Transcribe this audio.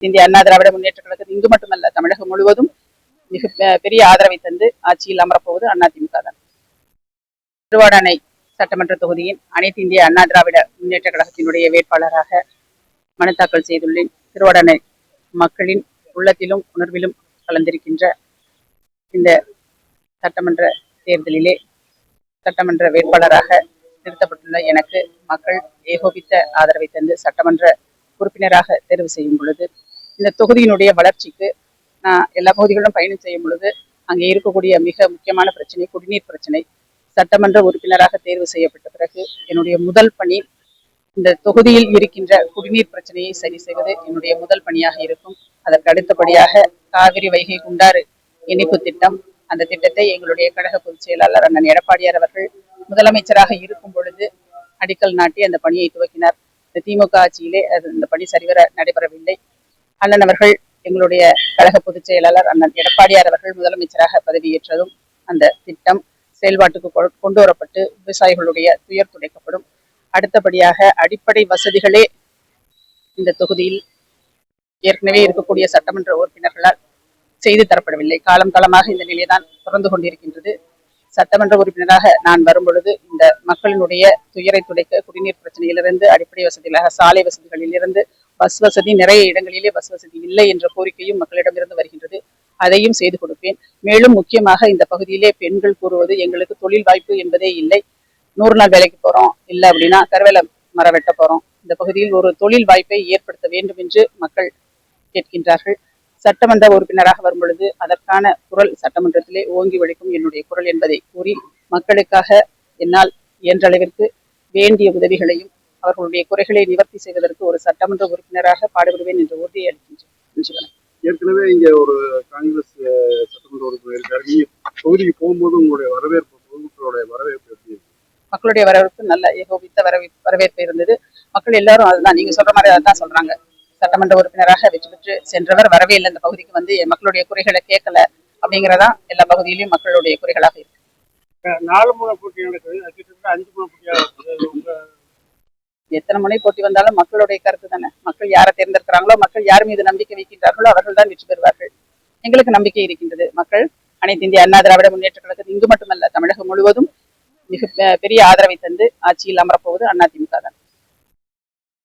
இந்திய அண்ணா திராவிட முன்னேற்ற கழகத்தில் இங்கு மட்டுமல்ல தமிழகம் முழுவதும் மிக பெரிய ஆதரவை தந்து ஆட்சியில் அமரப்போவது அதிமுக தான். திருவாடானை சட்டமன்ற தொகுதியின் அனைத்து இந்திய அண்ணா திராவிட முன்னேற்ற கழகத்தினுடைய வேட்பாளராக மனு தாக்கல் செய்துள்ளேன். திருவாடானை மக்களின் உள்ளத்திலும் உணர்விலும் கலந்திருக்கின்ற இந்த சட்டமன்ற தேர்தலிலே சட்டமன்ற வேட்பாளராக நிறுத்தப்பட்டுள்ள எனக்கு மக்கள் ஏகோபித்த ஆதரவை தந்து சட்டமன்ற உறுப்பினராக தேர்வு செய்யும் பொழுது இந்த தொகுதியினுடைய வளர்ச்சிக்கு நான் எல்லா பகுதிகளிலும் பயணம் செய்யும் பொழுது அங்கே இருக்கக்கூடிய மிக முக்கியமான பிரச்சனை குடிநீர் பிரச்சனை. சட்டமன்ற உறுப்பினராக தேர்வு செய்யப்பட்ட பிறகு என்னுடைய முதல் பணி இந்த தொகுதியில் இருக்கின்ற குடிநீர் பிரச்சனையை சரி செய்வது என்னுடைய முதல் பணியாக இருக்கும். அதற்கு அடுத்தபடியாக காவிரி வைகை குண்டாறு இணைப்பு திட்டம், அந்த திட்டத்தை எங்களுடைய கழக பொதுச் செயலாளர் அண்ணன் எடப்பாடியார் அவர்கள் முதலமைச்சராக இருக்கும் பொழுது அடிக்கல் நாட்டி அந்த பணியை துவக்கினார். இந்த திமுக ஆட்சியிலே அந்த பணி சரிவர நடைபெறவில்லை. அண்ணன் அவர்கள் எங்களுடைய கழக பொதுச் செயலாளர் அண்ணன் எடப்பாடியார் அவர்கள் முதலமைச்சராக பதவியேற்றதும் அந்த திட்டம் செயல்பாட்டுக்கு கொண்டு வரப்பட்டு விவசாயிகளுடைய துயர் துடைக்கப்படும். அடுத்தபடியாக அடிப்படை வசதிகளே இந்த தொகுதியில் ஏற்கனவே இருக்கக்கூடிய சட்டமன்ற உறுப்பினர்களால் செய்து தரப்படவில்லை. காலம் காலமாக இந்த நிலைதான் தொடர்ந்து கொண்டிருக்கின்றது. சட்டமன்ற உறுப்பினராக நான் வரும்பொழுது இந்த மக்களினுடைய துயரை துடைக்க குடிநீர் பிரச்சனையிலிருந்து அடிப்படை வசதிகளாக சாலை வசதிகளிலிருந்து பஸ் வசதி, நிறைய இடங்களிலே பஸ் வசதி இல்லை என்ற கோரிக்கையும் மக்களிடமிருந்து வருகின்றது. அதையும் செய்து கொடுப்பேன். மேலும் முக்கியமாக இந்த பகுதியிலே பெண்கள் கூறுவது எங்களுக்கு தொழில் வாய்ப்பு என்பதே இல்லை, 100 நாள் வேலைக்கு போறோம், இல்லை அப்படின்னா கருவேல மரம் வெட்ட போறோம். இந்த பகுதியில் ஒரு தொழில் வாய்ப்பை ஏற்படுத்த வேண்டும் என்று மக்கள் கேட்கின்றார்கள். சட்டமன்ற உறுப்பினராக வரும் பொழுது அதற்கான குரல் சட்டமன்றத்திலே ஓங்கி ஒழிக்கும் என்னுடைய குரல் என்பதை கூறி மக்களுக்காக என்னால் இயன்ற அளவிற்கு வேண்டிய உதவிகளையும் அவர்களுடைய குறைகளை நிவர்த்தி செய்வதற்கு ஒரு சட்டமன்ற உறுப்பினராக பாடுபடுவேன் என்ற உறுதியை அளிக்கின்றேன். ஏற்கனவே இங்க ஒரு காங்கிரஸ் சட்டமன்ற உறுப்பினர் இருக்காரு. தொகுதிக்கு போகும்போது உங்களுடைய வரவேற்பு, பொதுமக்களுடைய வரவேற்பு எப்படி? மக்களுடைய வரவேற்பு நல்ல ஏகோபித்த வரவேற்பு இருந்தது. மக்கள் எல்லாரும் அதுதான் நீங்க சொல்ற மாதிரி அதான் சொல்றாங்க. சட்டமன்ற உறுப்பினராக வெற்றி பெற்று சென்றவர் வரவே இல்லை, இந்த பகுதிக்கு வந்து மக்களுடைய குறைகளை கேட்கல அப்படிங்கிறதான் எல்லா பகுதியிலையும் மக்களுடைய குறைகளாக இருக்கு. 4 முனை போட்டி நடக்குது, 5 முனை போட்டியாக எத்தனை முனை போட்டி வந்தாலும் மக்களுடைய கருத்து தானே. மக்கள் யாரை தேர்ந்தெடுக்கிறாங்களோ, மக்கள் யார் மீது நம்பிக்கை வைக்கின்றார்களோ அவர்கள் தான் வெற்றி பெறுவார்கள். எங்களுக்கு நம்பிக்கை இருக்கின்றது. மக்கள் அனைத்து இந்திய அண்ணா திராவிட முன்னேற்ற கழகத்தில் இங்கு மட்டுமல்ல தமிழகம் முழுவதும் மிக பெரிய ஆதரவை தந்து ஆட்சியில் அமரப்போவது அதிமுக தான்.